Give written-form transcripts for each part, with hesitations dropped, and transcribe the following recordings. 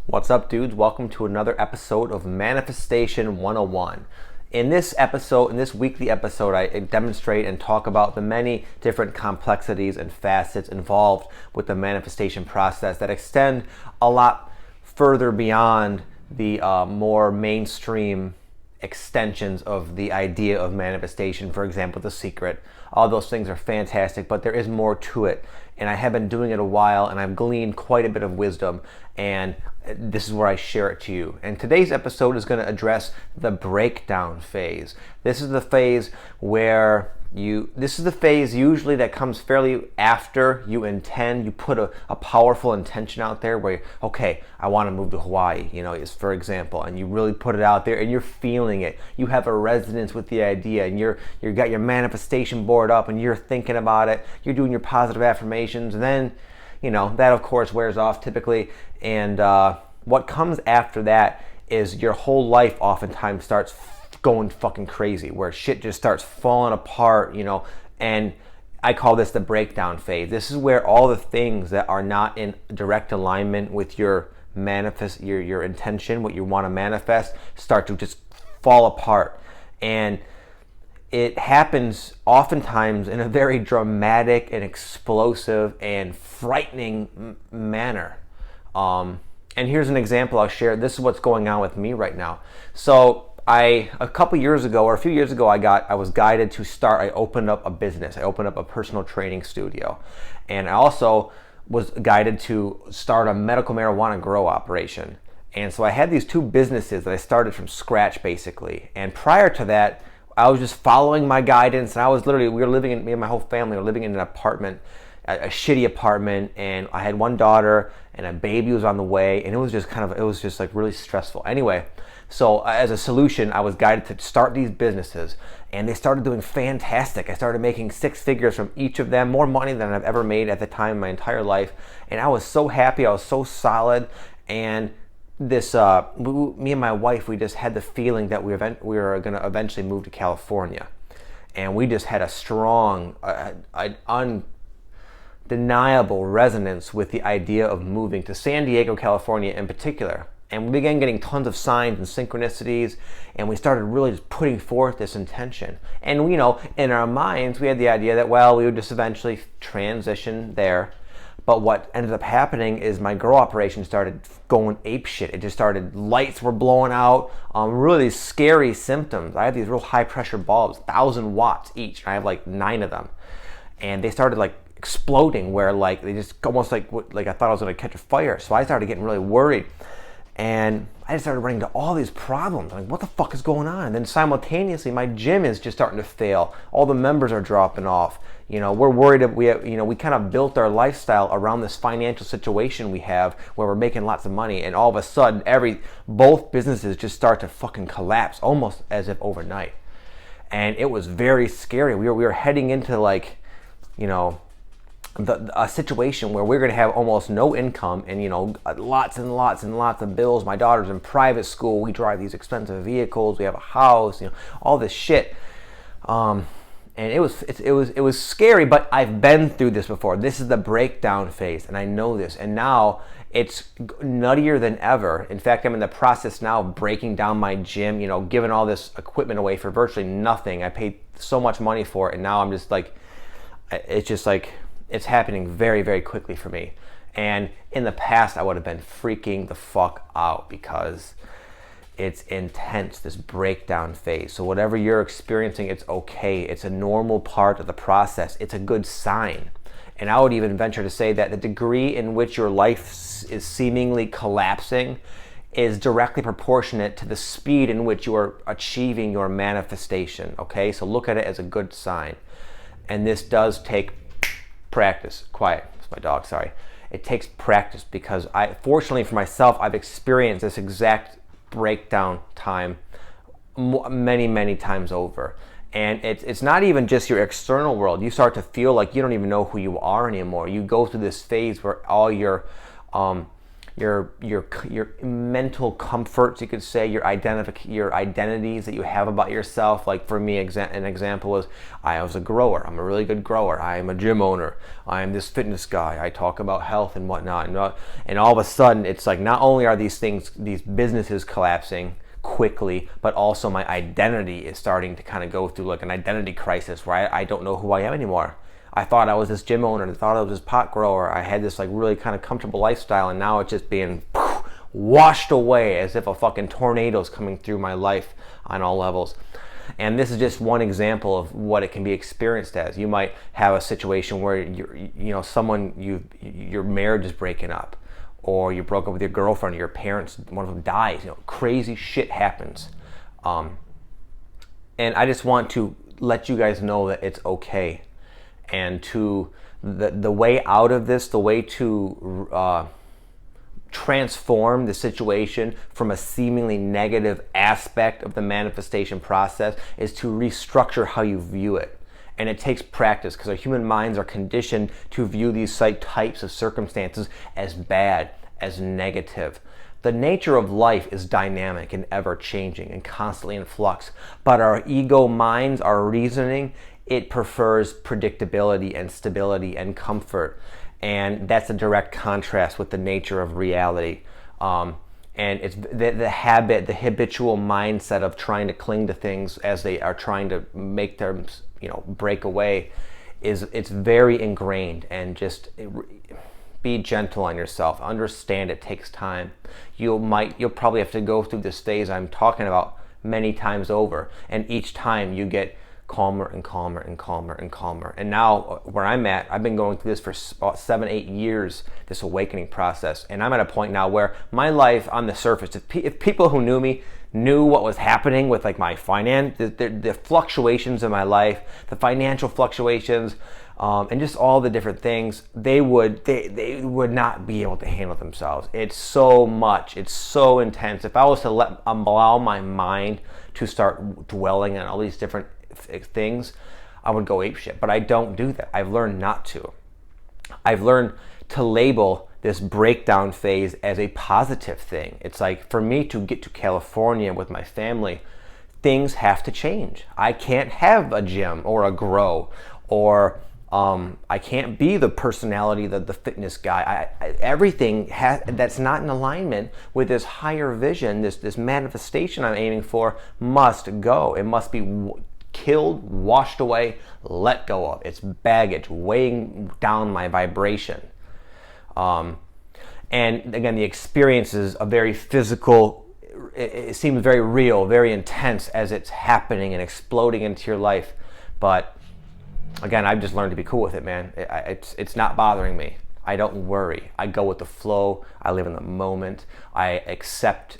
What's up, dudes? Welcome to another episode of Manifestation 101. In this weekly episode, I demonstrate and talk about the many different complexities and facets involved with the manifestation process that extend a lot further beyond the more mainstream extensions of the idea of manifestation. For example, The Secret. All those things are fantastic, but there is more to it. And I have been doing it a while, and I've gleaned quite a bit of wisdom, and this is where I share it to you. And today's episode is going to address the breakdown phase. This is the phase usually that comes fairly after you put a powerful intention out there where, okay, I want to move to Hawaii, for example, and you really put it out there and you're feeling it. You have a resonance with the idea, and you got your manifestation board up and you're thinking about it. You're doing your positive affirmations, and then, that of course wears off typically. And what comes after that is your whole life oftentimes starts going fucking crazy, where shit just starts falling apart, and I call this the breakdown phase. This is where all the things that are not in direct alignment with your intention, what you want to manifest, start to just fall apart. And it happens oftentimes in a very dramatic and explosive and frightening manner. And here's an example I'll share. This is what's going on with me right now. So a few years ago, I was guided to I opened up a business. I opened up a personal training studio. And I also was guided to start a medical marijuana grow operation. And so I had these two businesses that I started from scratch, basically. And prior to that, I was just following my guidance. And me and my whole family were living in an apartment, a shitty apartment. And I had one daughter and a baby was on the way. And it was just like really stressful. Anyway, so as a solution, I was guided to start these businesses, and they started doing fantastic. I started making six figures from each of them, more money than I've ever made at the time in my entire life. And I was so happy, I was so solid. And me and my wife, we just had the feeling that we were going to eventually move to California. And we just had a strong, undeniable resonance with the idea of moving to San Diego, California in particular. And we began getting tons of signs and synchronicities, and we started really just putting forth this intention. And, in our minds, we had the idea that, we would just eventually transition there. But what ended up happening is my grow operation started going apeshit. It just started, lights were blowing out, really scary symptoms. I have these real high pressure bulbs, 1,000 watts each. I have like 9 of them. And they started like exploding where they just almost like I thought I was going to catch a fire. So I started getting really worried. And I just started running into all these problems. I'm like, what the fuck is going on? And then simultaneously, my gym is just starting to fail. All the members are dropping off. We're worried that we kind of built our lifestyle around this financial situation we have where we're making lots of money. And all of a sudden, both businesses just start to fucking collapse, almost as if overnight. And it was very scary. We were heading into a situation where we're going to have almost no income and, lots and lots and lots of bills. My daughter's in private school. We drive these expensive vehicles. We have a house, all this shit. And it was scary, but I've been through this before. This is the breakdown phase, and I know this. And now it's nuttier than ever. In fact, I'm in the process now of breaking down my gym, giving all this equipment away for virtually nothing. I paid so much money for it, and now I'm just like, it's happening very, very quickly for me. And in the past, I would have been freaking the fuck out because it's intense, this breakdown phase. So whatever you're experiencing, it's okay. It's a normal part of the process. It's a good sign. And I would even venture to say that the degree in which your life is seemingly collapsing is directly proportionate to the speed in which you are achieving your manifestation, okay? So look at it as a good sign. And this does take practice. Quiet. It's my dog, sorry. It takes practice because fortunately for myself, I've experienced this exact breakdown time many, many times over. And it's not even just your external world. You start to feel like you don't even know who you are anymore. You go through this phase where all your your mental comforts, you could say, your identities that you have about yourself. Like for me, an example was I was a grower. I'm a really good grower. I am a gym owner. I am this fitness guy. I talk about health and whatnot. And all of a sudden, it's like not only are these businesses collapsing quickly, but also my identity is starting to kind of go through like an identity crisis where I don't know who I am anymore. I thought I was this gym owner. I thought I was this pot grower. I had this like really kind of comfortable lifestyle, and now it's just being washed away as if a fucking tornado is coming through my life on all levels. And this is just one example of what it can be experienced as. You might have a situation where your marriage is breaking up, or you broke up with your girlfriend, or your parents, one of them dies. Crazy shit happens. And I just want to let you guys know that it's okay. And to the way out of this, the way to transform the situation from a seemingly negative aspect of the manifestation process is to restructure how you view it. And it takes practice, because our human minds are conditioned to view these types of circumstances as bad, as negative. The nature of life is dynamic and ever-changing and constantly in flux. But our ego minds, our reasoning, it prefers predictability and stability and comfort. And that's a direct contrast with the nature of reality. And it's the habitual mindset of trying to cling to things as they are trying to make them, break away, it's very ingrained. And just be gentle on yourself. Understand it takes time. You'll probably have to go through this phase I'm talking about many times over, and each time you get calmer and calmer and calmer and calmer. And now where I'm at, I've been going through this for about 7-8 years, this awakening process. And I'm at a point now where my life on the surface, if people who knew me knew what was happening with like my finance, the fluctuations in my life, the financial fluctuations, and just all the different things, they would not be able to handle themselves. It's so much, it's so intense. If I was to allow my mind to start dwelling on all these different things, I would go apeshit. But I don't do that. I've learned not to. I've learned to label this breakdown phase as a positive thing. It's like, for me to get to California with my family, things have to change. I can't have a gym or a grow, or I can't be the personality, the fitness guy. Everything that's not in alignment with this higher vision, this manifestation I'm aiming for, must go. It must be killed, washed away, let go of. It's baggage weighing down my vibration. And again, the experience is a very physical, it seems very real, very intense as it's happening and exploding into your life. But again, I've just learned to be cool with it, man. It's not bothering me. I don't worry. I go with the flow. I live in the moment. I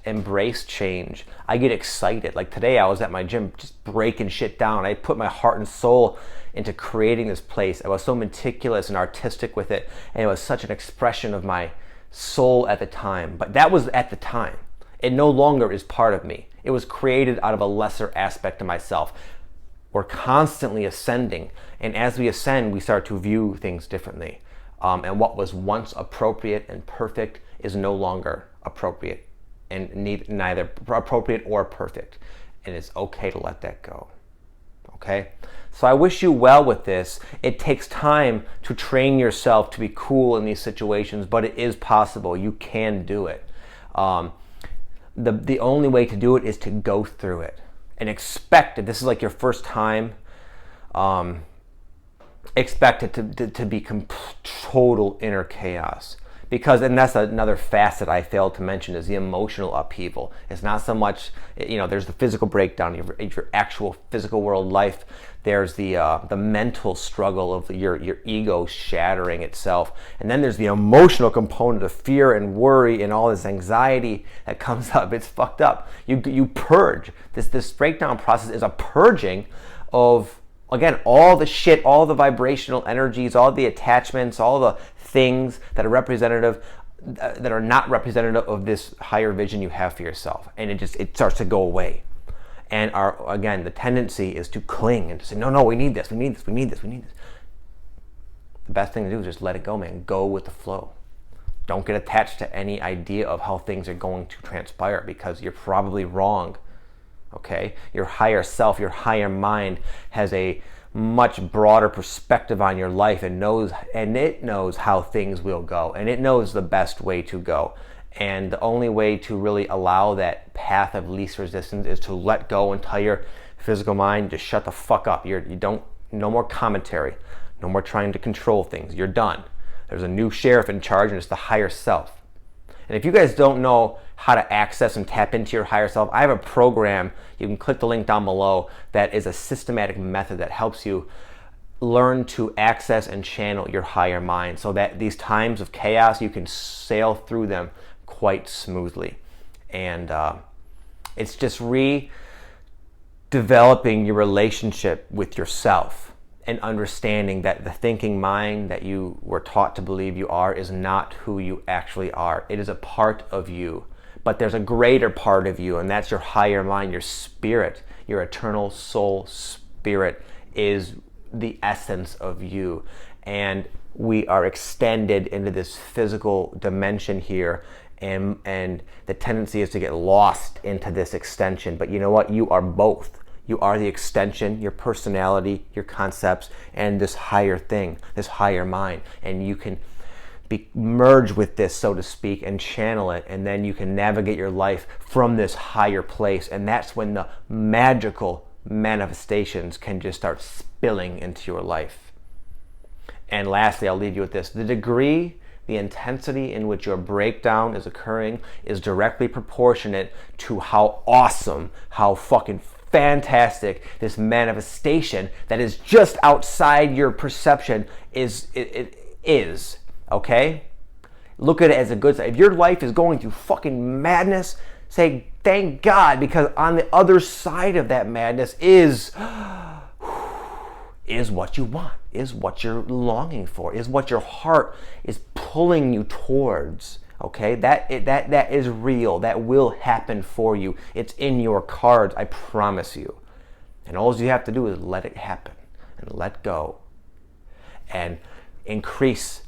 embrace change. I get excited. Like today, I was at my gym just breaking shit down. I put my heart and soul into creating this place. I was so meticulous and artistic with it, and it was such an expression of my soul at the time. But that was at the time. It no longer is part of me. It was created out of a lesser aspect of myself. We're constantly ascending, and as we ascend, we start to view things differently. And what was once appropriate and perfect is no longer appropriate, and neither appropriate or perfect. And it's okay to let that go. Okay? So I wish you well with this. It takes time to train yourself to be cool in these situations, but it is possible. You can do it. The only way to do it is to go through it and expect it. This is like your first time. Expect it to be total inner chaos. Because, and that's another facet I failed to mention, is the emotional upheaval. It's not so much, there's the physical breakdown of your actual physical world life. There's the mental struggle of your ego shattering itself. And then there's the emotional component of fear and worry and all this anxiety that comes up. It's fucked up. You purge. This breakdown process is a purging of, again, all the shit, all the vibrational energies, all the attachments, all the things that are not representative of this higher vision you have for yourself. And it starts to go away. And the tendency is to cling and to say, no, we need this. The best thing to do is just let it go, man. Go with the flow. Don't get attached to any idea of how things are going to transpire, because you're probably wrong. Okay? Your higher self, your higher mind has a much broader perspective on your life, and it knows how things will go, and it knows the best way to go. And the only way to really allow that path of least resistance is to let go and tell your physical mind, just shut the fuck up. No more commentary, no more trying to control things. You're done. There's a new sheriff in charge, and it's the higher self. And if you guys don't know how to access and tap into your higher self, I have a program, you can click the link down below, that is a systematic method that helps you learn to access and channel your higher mind, so that these times of chaos, you can sail through them quite smoothly. And it's just redeveloping your relationship with yourself, and understanding that the thinking mind that you were taught to believe you are is not who you actually are. It is a part of you, but there's a greater part of you, and that's your higher mind, your spirit, your eternal soul spirit is the essence of you. And we are extended into this physical dimension here, and the tendency is to get lost into this extension. But you know what? You are both. You are the extension, your personality, your concepts, and this higher thing, this higher mind. And you can merge with this, so to speak, and channel it, and then you can navigate your life from this higher place. And that's when the magical manifestations can just start spilling into your life. And lastly, I'll leave you with this. The degree, the intensity in which your breakdown is occurring is directly proportionate to how awesome, how fucking fantastic this manifestation that is just outside your perception is. Okay? Look at it as a good side. If your life is going through fucking madness, say thank God, because on the other side of that madness is what you want, is what you're longing for, is what your heart is pulling you towards. Okay, that is real. That will happen for you. It's in your cards, I promise you. And all you have to do is let it happen and let go, and increase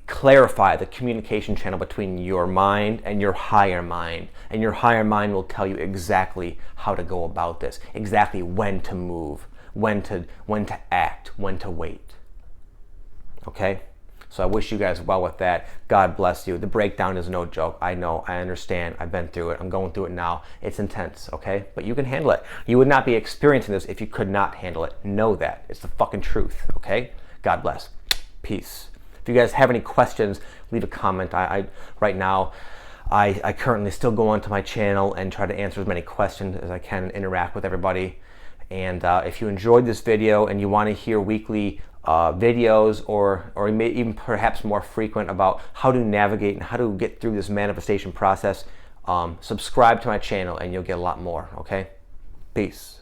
clarify the communication channel between your mind and your higher mind. And your higher mind will tell you exactly how to go about this, exactly when to move, when to act, when to wait. Okay? So I wish you guys well with that. God bless you. The breakdown is no joke. I know, I understand. I've been through it. I'm going through it now. It's intense, okay? But you can handle it. You would not be experiencing this if you could not handle it. Know that. It's the fucking truth, okay? God bless. Peace. If you guys have any questions, leave a comment. Right now, I currently still go onto my channel and try to answer as many questions as I can and interact with everybody. And if you enjoyed this video and you want to hear weekly videos, or even perhaps more frequent, about how to navigate and how to get through this manifestation process, subscribe to my channel and you'll get a lot more, okay? Peace.